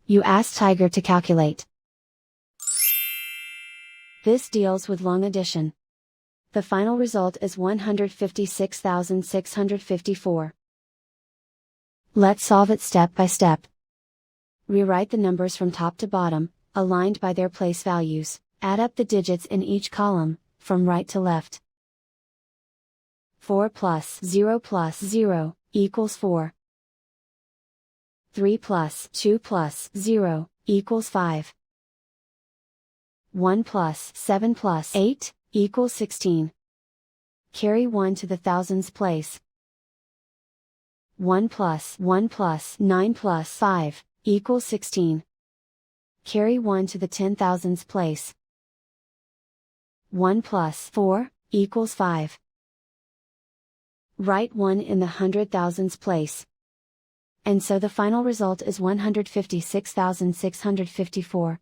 You ask Tiger to calculate. This deals with long addition. The final result is 156,654. Let's solve it step by step. Rewrite the numbers from top to bottom, aligned by their place values. Add up the digits in each column, from right to left. 4 plus 0 equals 4. 3 plus 2 plus 0 equals 5. 1 plus 7 plus 8 equals 16. Carry 1 to the thousands place. 1 plus 9 plus 5 equals 16. Carry 1 to the 10,000s place. 1 plus 4 equals 5. Write 1 in the 100,000s place. And so the final result is 156,654.